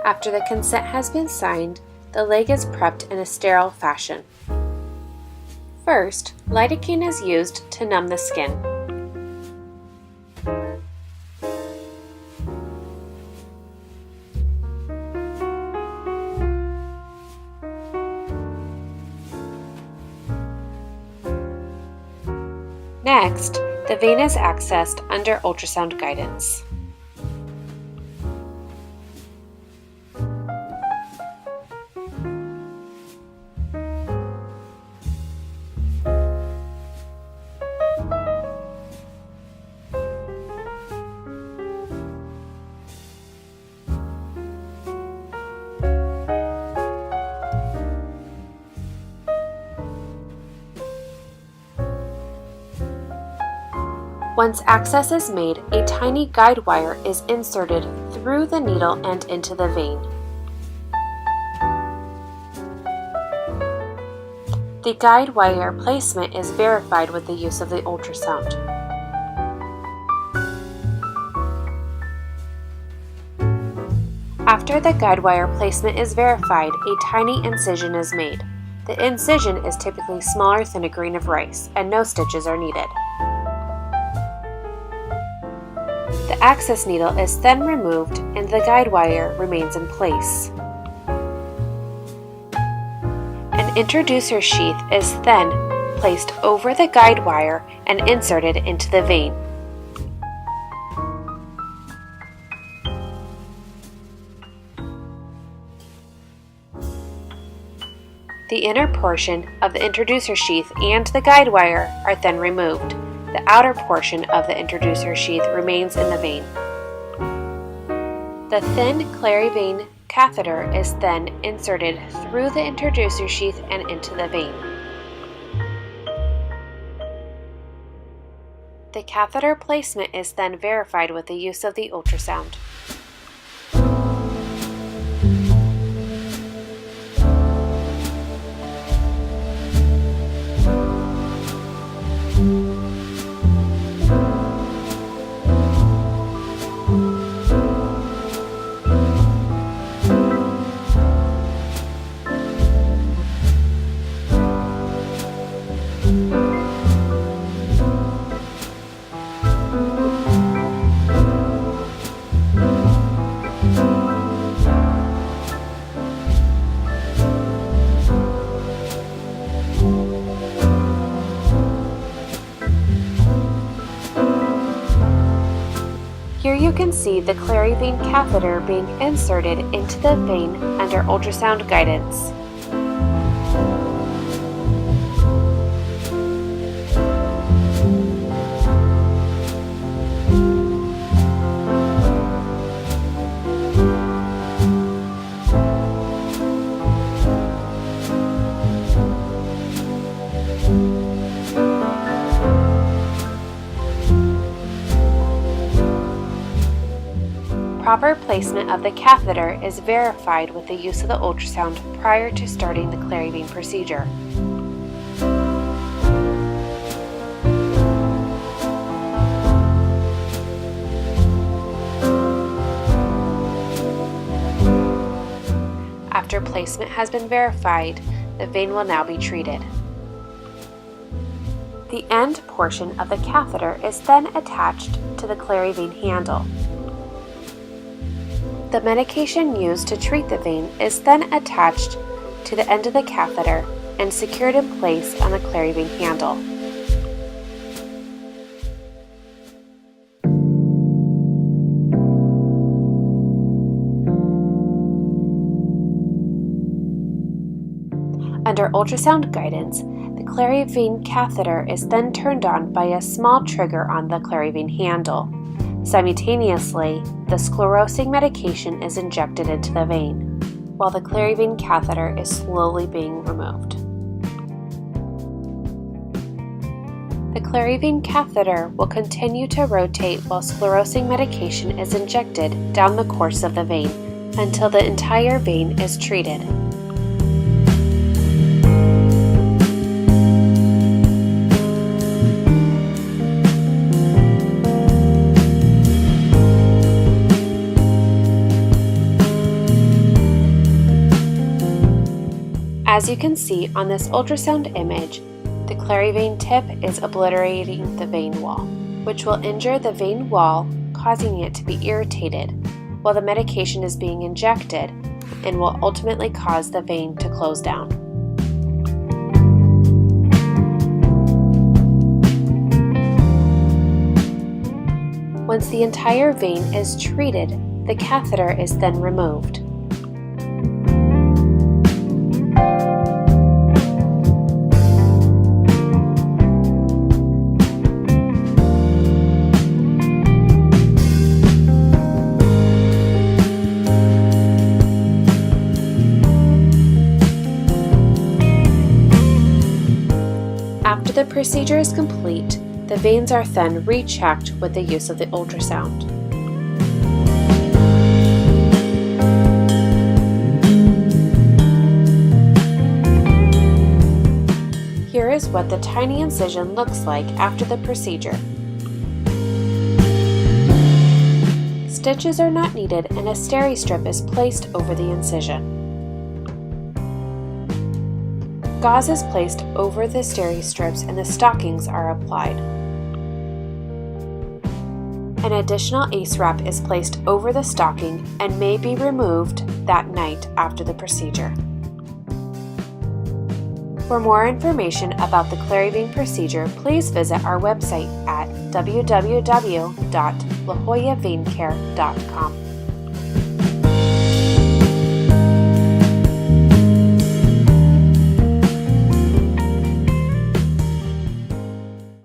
After the consent has been signed, the leg is prepped in a sterile fashion. First, lidocaine is used to numb the skin. Next, the vein is accessed under ultrasound guidance. Once access is made, a tiny guide wire is inserted through the needle and into the vein. The guide wire placement is verified with the use of the ultrasound. After the guide wire placement is verified, a tiny incision is made. The incision is typically smaller than a grain of rice, and no stitches are needed. The access needle is then removed and the guide wire remains in place. An introducer sheath is then placed over the guide wire and inserted into the vein. The inner portion of the introducer sheath and the guide wire are then removed. The outer portion of the introducer sheath remains in the vein. The thin ClariVein catheter is then inserted through the introducer sheath and into the vein. The catheter placement is then verified with the use of the ultrasound. Here you can see the ClariVein catheter being inserted into the vein under ultrasound guidance. Proper placement of the catheter is verified with the use of the ultrasound prior to starting the ClariVein procedure. After placement has been verified, the vein will now be treated. The end portion of the catheter is then attached to the ClariVein handle. The medication used to treat the vein is then attached to the end of the catheter and secured in place on the ClariVein handle. Under ultrasound guidance, the ClariVein catheter is then turned on by a small trigger on the ClariVein handle. Simultaneously, the sclerosing medication is injected into the vein, while the ClariVein catheter is slowly being removed. The ClariVein catheter will continue to rotate while sclerosing medication is injected down the course of the vein until the entire vein is treated. As you can see on this ultrasound image, the ClariVein tip is obliterating the vein wall, which will injure the vein wall, causing it to be irritated while the medication is being injected, and will ultimately cause the vein to close down. Once the entire vein is treated, the catheter is then removed. After the procedure is complete, the veins are then rechecked with the use of the ultrasound. Here is what the tiny incision looks like after the procedure. Stitches are not needed and a steri strip is placed over the incision. Gauze is placed over the steri strips and the stockings are applied. An additional ACE wrap is placed over the stocking and may be removed that night after the procedure. For more information about the ClariVein procedure, please visit our website at www.lajoyaveincare.com.